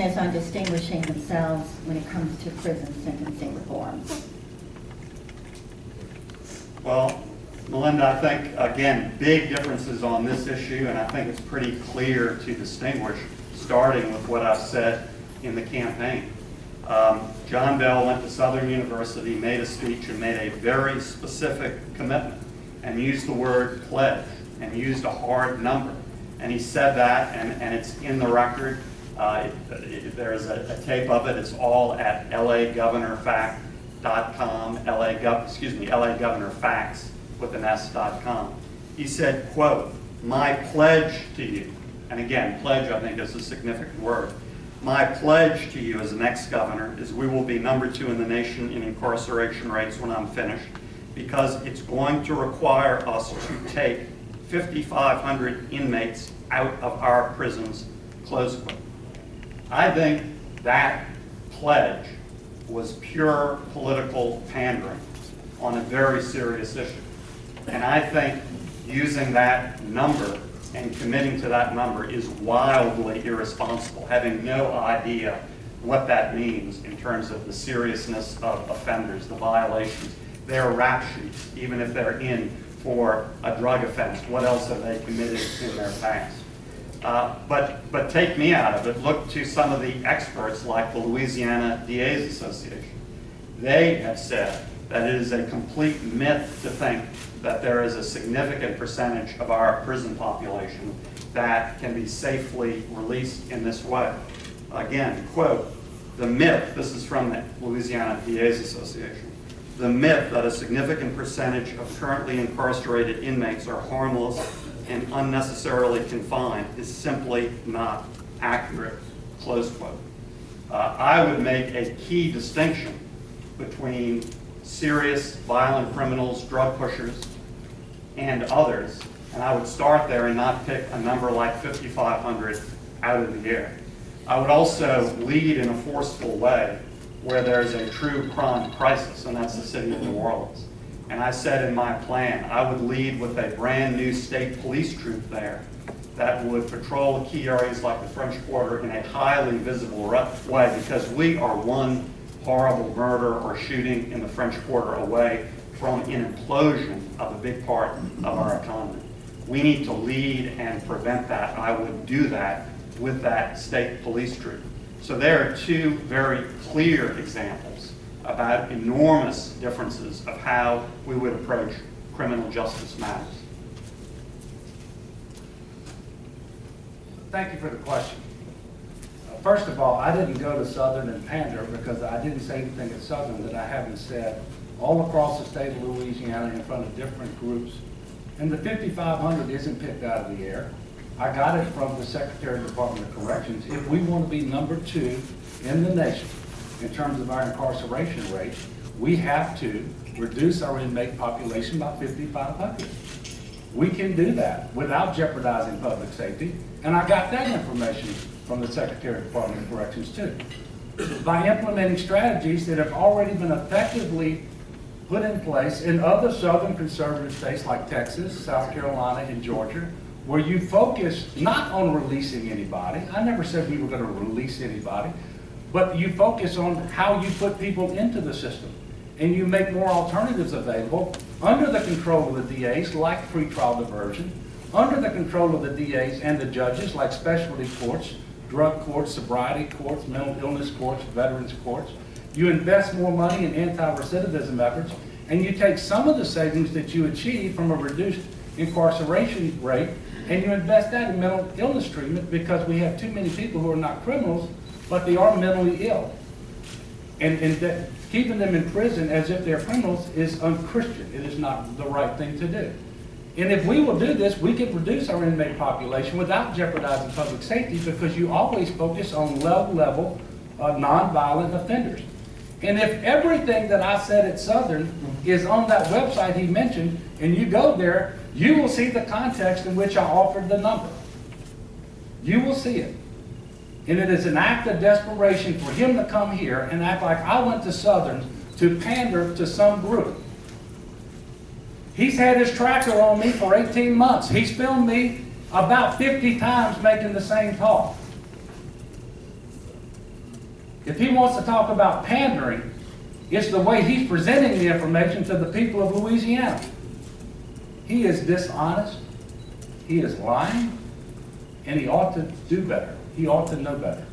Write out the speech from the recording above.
is on distinguishing themselves when it comes to prison sentencing reform? Well, Melinda, I think, again, big differences on this issue, and I think it's pretty clear to distinguish, starting with what I've said in the campaign. John Bell went to Southern University, made a speech, and made a very specific commitment, and used the word pledge, and used a hard number. And he said that, and it's in the record. There's a tape of it. It's all at lagovernorfact.com, LAGovernorFacts with an S.com. He said, quote, "My pledge to you," and again, pledge I think is a significant word, "My pledge to you as the next governor is we will be #2 in the nation in incarceration rates when I'm finished, because it's going to require us to take 5,500 inmates out of our prisons," close quote. I think that pledge was pure political pandering on a very serious issue. And I think using that number and committing to that number is wildly irresponsible, having no idea what that means in terms of the seriousness of offenders, the violations. They're rap sheets, even if they're in for a drug offense. What else have they committed in their past? But take me out of it. Look to some of the experts like the Louisiana DA's Association. They have said that it is a complete myth to think that there is a significant percentage of our prison population that can be safely released in this way. Again, quote, "The myth," this is from the Louisiana DA's Association, "the myth that a significant percentage of currently incarcerated inmates are harmless and unnecessarily confined is simply not accurate," close quote. I would make a key distinction between serious violent criminals, drug pushers, and others, and I would start there and not pick a number like 5,500 out of the air. I would also lead in a forceful way where there's a true crime crisis, and that's the city of New Orleans. And I said in my plan, I would lead with a brand new state police troop there that would patrol key areas like the French Quarter in a highly visible way, because we are one horrible murder or shooting in the French Quarter away from an implosion of a big part of our economy. We need to lead and prevent that. I would do that with that state police troop. So there are two very clear examples about enormous differences of how we would approach criminal justice matters. Thank you for the question. First of all, I didn't go to Southern and pander because I didn't say anything at Southern that I haven't said all across the state of Louisiana in front of different groups. And the 5,500 isn't picked out of the air. I got it from the Secretary of the Department of Corrections. If we want to be #2 in the nation in terms of our incarceration rate, we have to reduce our inmate population by 5,500. We can do that without jeopardizing public safety, and I got that information from the Secretary of the Department of Corrections too. By implementing strategies that have already been effectively put in place in other southern conservative states like Texas, South Carolina, and Georgia, where you focus not on releasing anybody. I never said we were going to release anybody, but you focus on how you put people into the system, and you make more alternatives available under the control of the DAs, like pretrial diversion, under the control of the DAs and the judges, like specialty courts, drug courts, sobriety courts, mental illness courts, veterans courts. You invest more money in anti-recidivism efforts, and you take some of the savings that you achieve from a reduced incarceration rate, and you invest that in mental illness treatment, because we have too many people who are not criminals, but they are mentally ill. And keeping them in prison as if they're criminals is unchristian. It is not the right thing to do. And if we will do this, we can reduce our inmate population without jeopardizing public safety, because you always focus on low-level, nonviolent offenders. And if everything that I said at Southern is on that website he mentioned, and you go there, you will see the context in which I offered the number. You will see it. And it is an act of desperation for him to come here and act like I went to Southern to pander to some group. He's had his tracker on me for 18 months. He's filmed me about 50 times making the same talk. If he wants to talk about pandering, it's the way he's presenting the information to the people of Louisiana. He is dishonest, he is lying, and he ought to do better. He ought to know better.